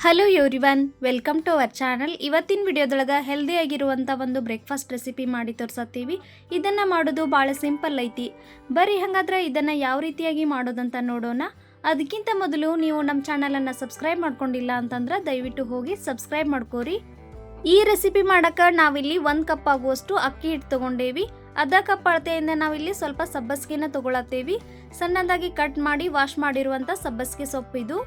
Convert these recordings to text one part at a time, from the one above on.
Hello everyone, welcome to our channel. ಇವತ್ತಿನ ವಿಡಿಯೋದೊಳಗೆ ಹೆಲ್ದಿಯಾಗಿರುವಂಥ ಒಂದು ಬ್ರೇಕ್ಫಾಸ್ಟ್ ರೆಸಿಪಿ ಮಾಡಿ ತೋರಿಸತ್ತೀವಿ. ಇದನ್ನು ಮಾಡೋದು ಭಾಳ ಸಿಂಪಲ್ ಐತಿ. ಬರೀ ಹಾಗಾದ್ರೆ ಇದನ್ನು ಯಾವ ರೀತಿಯಾಗಿ ಮಾಡೋದಂತ ನೋಡೋಣ. ಅದಕ್ಕಿಂತ ಮೊದಲು ನೀವು ನಮ್ಮ ಚಾನಲನ್ನು ಸಬ್ಸ್ಕ್ರೈಬ್ ಮಾಡ್ಕೊಂಡಿಲ್ಲ ಅಂತಂದ್ರೆ ದಯವಿಟ್ಟು ಹೋಗಿ ಸಬ್ಸ್ಕ್ರೈಬ್ ಮಾಡ್ಕೋರಿ. ಈ ರೆಸಿಪಿ ಮಾಡೋಕ್ಕೆ ನಾವಿಲ್ಲಿ 1 ಕಪ್ ಆಗುವಷ್ಟು ಅಕ್ಕಿ ಹಿಟ್ಟು ತೊಗೊಂಡೇವಿ. ಅರ್ಧ ಕಪ್ ಅಳತೆಯಿಂದ ನಾವಿಲ್ಲಿ ಸ್ವಲ್ಪ ಸಬ್ಬಸಿಗೆನ ತೊಗೊಳತ್ತೇವಿ. ಸಣ್ಣದಾಗಿ ಕಟ್ ಮಾಡಿ ವಾಶ್ ಮಾಡಿರುವಂಥ ಸಬ್ಬಸಿಗೆ ಸೊಪ್ಪು ಇದು.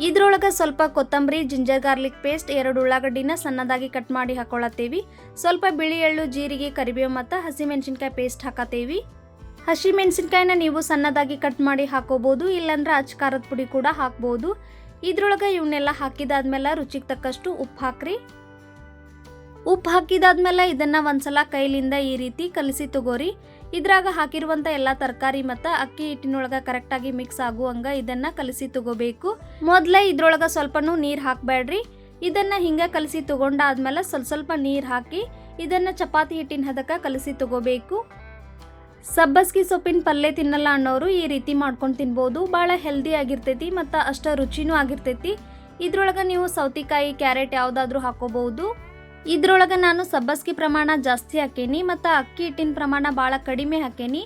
ಇದ್ರೊಳಗೆ ಸ್ವಲ್ಪ ಕೊತ್ತಂಬರಿ, ಜಿಂಜರ್ ಗಾರ್ಲಿಕ್ ಪೇಸ್ಟ್, 2 ಉಳ್ಳಾಗಡ್ಡಿನ ಸಣ್ಣದಾಗಿ ಕಟ್ ಮಾಡಿ ಹಾಕೊಳ್ಳತ್ತೇವಿ. ಸ್ವಲ್ಪ ಬಿಳಿ ಎಳ್ಳು, ಜೀರಿಗೆ, ಕರಿಬೇವು ಮತ್ತು ಹಸಿಮೆಣಸಿನ್ಕಾಯಿ ಪೇಸ್ಟ್ ಹಾಕತ್ತೇವಿ. ಹಸಿಮೆಣಸಿನ್ಕಾಯಿನ ನೀವು ಸಣ್ಣದಾಗಿ ಕಟ್ ಮಾಡಿ ಹಾಕೋಬಹುದು, ಇಲ್ಲಾಂದ್ರೆ ಅಚ್ಚ ಖಾರದ ಪುಡಿ ಕೂಡ ಹಾಕ್ಬೋದು. ಇದ್ರೊಳಗೆ ಇವನ್ನೆಲ್ಲ ಹಾಕಿದಾದ್ಮೇಲೆ ರುಚಿಗೆ ತಕ್ಕಷ್ಟು ಉಪ್ಪು ಹಾಕ್ರಿ. ಉಪ್ಪು ಹಾಕಿದಾದ್ಮೇಲೆ ಇದನ್ನು ಒಂದ್ಸಲ ಕೈಲಿಂದ ಈ ರೀತಿ ಕಲಸಿ ತಗೋರಿ. ಇದ್ರಾಗ ಹಾಕಿರುವಂಥ ಎಲ್ಲ ತರಕಾರಿ ಮತ್ತು ಅಕ್ಕಿ ಹಿಟ್ಟಿನೊಳಗೆ ಕರೆಕ್ಟಾಗಿ ಮಿಕ್ಸ್ ಆಗುವಂಗೆ ಇದನ್ನು ಕಲಸಿ ತಗೋಬೇಕು. ಮೊದಲೇ ಇದ್ರೊಳಗೆ ಸ್ವಲ್ಪನೂ ನೀರು ಹಾಕಬೇಡ್ರಿ. ಇದನ್ನು ಹಿಂಗೆ ಕಲಸಿ ತಗೊಂಡಾದ್ಮೇಲೆ ಸ್ವಲ್ಪ ನೀರು ಹಾಕಿ ಇದನ್ನು ಚಪಾತಿ ಹಿಟ್ಟಿನ ಹದಕ್ಕೆ ಕಲಸಿ ತಗೋಬೇಕು. ಸಬ್ಬಸಿಗೆ ಸೊಪ್ಪಿನ ಪಲ್ಯ ತಿನ್ನಲ್ಲ ಅನ್ನೋರು ಈ ರೀತಿ ಮಾಡ್ಕೊಂಡು ತಿನ್ಬೋದು. ಭಾಳ ಹೆಲ್ದಿ ಆಗಿರ್ತೈತಿ ಮತ್ತು ಅಷ್ಟು ರುಚಿನೂ ಆಗಿರ್ತೈತಿ. ಇದ್ರೊಳಗೆ ನೀವು ಸೌತೆಕಾಯಿ, ಕ್ಯಾರೆಟ್ ಯಾವುದಾದ್ರೂ ಹಾಕೋಬಹುದು. ಇದ್ರೊಳಗೆ ನಾನು ಸಬ್ಬಸಿಗೆ ಪ್ರಮಾಣ ಜಾಸ್ತಿ ಹಾಕೇನಿ ಮತ್ತು ಅಕ್ಕಿ ಹಿಟ್ಟಿನ ಪ್ರಮಾಣ ಭಾಳ ಕಡಿಮೆ ಹಾಕೇನಿ.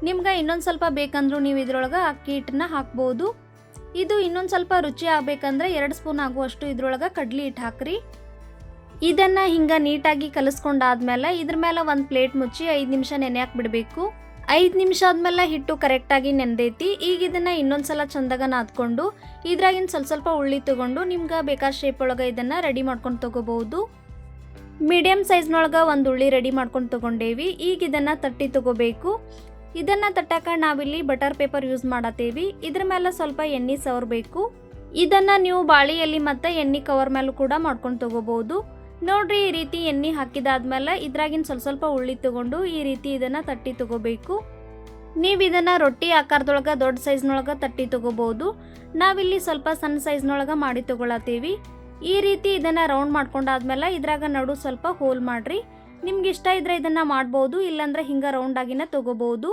ನಿಮ್ಗೆ ಇನ್ನೊಂದು ಸ್ವಲ್ಪ ಬೇಕಂದ್ರೂ ನೀವು ಇದ್ರೊಳಗೆ ಅಕ್ಕಿ ಹಿಟ್ಟನ್ನ ಹಾಕ್ಬೋದು. ಇದು ಇನ್ನೊಂದು ಸ್ವಲ್ಪ ರುಚಿ ಆಗಬೇಕಂದ್ರೆ 2 ಸ್ಪೂನ್ ಆಗುವಷ್ಟು ಇದ್ರೊಳಗೆ ಕಡ್ಲಿ ಹಿಟ್ಟು ಹಾಕ್ರಿ. ಇದನ್ನು ಹಿಂಗೆ ನೀಟಾಗಿ ಕಲಿಸ್ಕೊಂಡಾದ್ಮೇಲೆ ಇದ್ರ ಮೇಲೆ ಒಂದು ಪ್ಲೇಟ್ ಮುಚ್ಚಿ 5 ನಿಮಿಷ ನೆನೆಯಕ್ಕೆ ಬಿಡಬೇಕು. 5 ನಿಮಿಷ ಆದಮೇಲೆ ಹಿಟ್ಟು ಕರೆಕ್ಟಾಗಿ ನೆನೆದೈತಿ. ಈಗ ಇದನ್ನು ಇನ್ನೊಂದು ಸಲ ಚಂದಾಗ ನಾದ್ಕೊಂಡು ಇದ್ರಾಗಿನ ಸ್ವಲ್ಪ ಉಳ್ಳಿ ತೊಗೊಂಡು ನಿಮ್ಗೆ ಬೇಕಾದ ಶೇಪ್ ಒಳಗೆ ಇದನ್ನು ರೆಡಿ ಮಾಡ್ಕೊಂಡು ತೊಗೋಬಹುದು. ಮೀಡಿಯಮ್ ಸೈಜ್ನೊಳಗೆ ಒಂದು ಉಳ್ಳಿ ರೆಡಿ ಮಾಡ್ಕೊಂಡು ತೊಗೊಂಡೇವಿ. ಈಗ ಇದನ್ನು ತಟ್ಟಿ ತೊಗೋಬೇಕು. ಇದನ್ನು ತಟ್ಟಕ್ಕೆ ನಾವಿಲ್ಲಿ ಬಟರ್ ಪೇಪರ್ ಯೂಸ್ ಮಾಡತ್ತೇವಿ. ಇದ್ರ ಮೇಲೆ ಸ್ವಲ್ಪ ಎಣ್ಣೆ ಸವರಬೇಕು. ಇದನ್ನು ನೀವು ಬಾಳೆ ಎಲೆ ಮತ್ತು ಎಣ್ಣೆ ಕವರ್ ಮೇಲೂ ಕೂಡ ಮಾಡ್ಕೊಂಡು ತೊಗೋಬಹುದು. ನೋಡ್ರಿ, ಈ ರೀತಿ ಎಣ್ಣೆ ಹಾಕಿದಾದ್ಮೇಲೆ ಇದ್ರಾಗಿನ ಸ್ವಲ್ಪ ಉಳ್ಳಿ ತೊಗೊಂಡು ಈ ರೀತಿ ಇದನ್ನು ತಟ್ಟಿ ತೊಗೋಬೇಕು. ನೀವು ಇದನ್ನು ರೊಟ್ಟಿ ಆಕಾರದೊಳಗೆ ದೊಡ್ಡ ಸೈಜ್ನೊಳಗೆ ತಟ್ಟಿ ತೊಗೋಬಹುದು. ನಾವಿಲ್ಲಿ ಸ್ವಲ್ಪ ಸಣ್ಣ ಸೈಜ್ನೊಳಗೆ ಮಾಡಿ ತೊಗೊಳತ್ತೀವಿ. ಈ ರೀತಿ ಇದನ್ನು ರೌಂಡ್ ಮಾಡ್ಕೊಂಡಾದ್ಮೇಲೆ ಇದ್ರಾಗ ನಡು ಸ್ವಲ್ಪ ಹೋಲ್ ಮಾಡಿರಿ. ನಿಮ್ಗೆ ಇಷ್ಟ ಇದ್ರೆ ಇದನ್ನು ಮಾಡ್ಬೋದು, ಇಲ್ಲಾಂದ್ರೆ ಹಿಂಗೆ ರೌಂಡಾಗಿನ ತೊಗೋಬೋದು.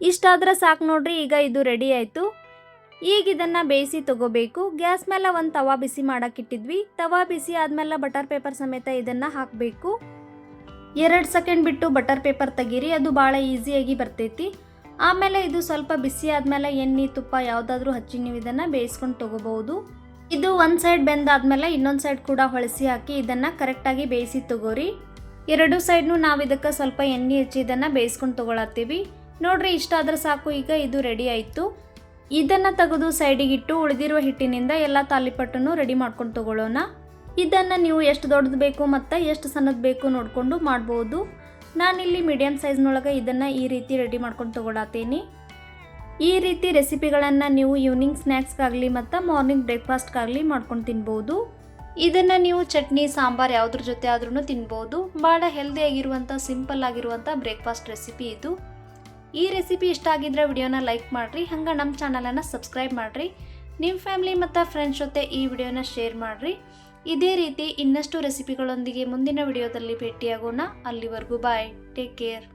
ಇಷ್ಟಾದ್ರೆ ಸಾಕು ನೋಡ್ರಿ. ಈಗ ಇದು ರೆಡಿ ಆಯಿತು. ಈಗ ಇದನ್ನು ಬೇಯಿಸಿ ತೊಗೋಬೇಕು. ಗ್ಯಾಸ್ ಮೇಲೆ ಒಂದು ತವಾ ಬಿಸಿ ಮಾಡೋಕ್ಕಿಟ್ಟಿದ್ವಿ. ತವಾ ಬಿಸಿ ಆದಮೇಲೆ ಬಟರ್ ಪೇಪರ್ ಸಮೇತ ಇದನ್ನು ಹಾಕಬೇಕು. 2 ಸೆಕೆಂಡ್ ಬಿಟ್ಟು ಬಟರ್ ಪೇಪರ್ ತೆಗೀರಿ, ಅದು ಭಾಳ ಈಸಿಯಾಗಿ ಬರ್ತೈತಿ. ಆಮೇಲೆ ಇದು ಸ್ವಲ್ಪ ಬಿಸಿ ಆದಮೇಲೆ ಎಣ್ಣೆ, ತುಪ್ಪ ಯಾವುದಾದ್ರೂ ಹಚ್ಚಿ ನೀವು ಇದನ್ನು ಬೇಯಿಸ್ಕೊಂಡು ತೊಗೋಬಹುದು. ಇದು ಒಂದು ಸೈಡ್ ಬೆಂದಾದ್ಮೇಲೆ ಇನ್ನೊಂದು ಸೈಡ್ ಕೂಡ ಹೊಳಿಸಿ ಹಾಕಿ ಇದನ್ನು ಕರೆಕ್ಟಾಗಿ ಬೇಯಿಸಿ ತಗೋರಿ. 2 ಸೈಡ್ನು ನಾವು ಇದಕ್ಕೆ ಸ್ವಲ್ಪ ಎಣ್ಣೆ ಹಚ್ಚಿ ಇದನ್ನು ಬೇಯಿಸ್ಕೊಂಡು ತೊಗೊಳತ್ತೀವಿ. ನೋಡ್ರಿ, ಇಷ್ಟ ಆದ್ರೆ ಸಾಕು. ಈಗ ಇದು ರೆಡಿ ಆಯಿತು. ಇದನ್ನು ತೆಗೆದು ಸೈಡಿಗಿಟ್ಟು ಉಳಿದಿರುವ ಹಿಟ್ಟಿನಿಂದ ಎಲ್ಲ ತಾಲಿಪಟ್ಟನ್ನು ರೆಡಿ ಮಾಡ್ಕೊಂಡು ತೊಗೊಳ್ಳೋಣ. ಇದನ್ನು ನೀವು ಎಷ್ಟು ದೊಡ್ಡದು ಬೇಕು ಮತ್ತು ಎಷ್ಟು ಸಣ್ಣದು ಬೇಕು ನೋಡಿಕೊಂಡು ಮಾಡ್ಬೋದು. ನಾನಿಲ್ಲಿ ಮೀಡಿಯಮ್ ಸೈಜ್ನೊಳಗೆ ಇದನ್ನು ಈ ರೀತಿ ರೆಡಿ ಮಾಡ್ಕೊಂಡು ತೊಗೊಳತ್ತೀನಿ. ಈ ರೀತಿ ರೆಸಿಪಿಗಳನ್ನು ನೀವು ಈವ್ನಿಂಗ್ ಸ್ನ್ಯಾಕ್ಸ್ಗಾಗಲಿ ಮತ್ತು ಮಾರ್ನಿಂಗ್ ಬ್ರೇಕ್ಫಾಸ್ಟ್ಗಾಗಲಿ ಮಾಡ್ಕೊಂಡು ತಿನ್ಬೋದು. ಇದನ್ನು ನೀವು ಚಟ್ನಿ, ಸಾಂಬಾರು ಯಾವುದ್ರ ಜೊತೆ ಆದ್ರೂ ತಿನ್ಬೋದು. ಭಾಳ ಹೆಲ್ದಿಯಾಗಿರುವಂಥ, ಸಿಂಪಲ್ ಆಗಿರುವಂಥ ಬ್ರೇಕ್ಫಾಸ್ಟ್ ರೆಸಿಪಿ ಇದು. ಈ ರೆಸಿಪಿ ಇಷ್ಟ ಆಗಿದ್ರೆ ವಿಡಿಯೋನ ಲೈಕ್ ಮಾಡಿರಿ. ಹಂಗೆ ನಮ್ಮ ಚಾನಲನ್ನು ಸಬ್ಸ್ಕ್ರೈಬ್ ಮಾಡಿರಿ. ನಿಮ್ಮ ಫ್ಯಾಮಿಲಿ ಮತ್ತು ಫ್ರೆಂಡ್ಸ್ ಜೊತೆ ಈ ವಿಡಿಯೋನ ಶೇರ್ ಮಾಡಿರಿ. ಇದೇ ರೀತಿ ಇನ್ನಷ್ಟು ರೆಸಿಪಿಗಳೊಂದಿಗೆ ಮುಂದಿನ ವಿಡಿಯೋದಲ್ಲಿ ಭೇಟಿಯಾಗೋಣ. ಅಲ್ಲಿವರೆಗೂ ಬಾಯ್, ಟೇಕ್ ಕೇರ್.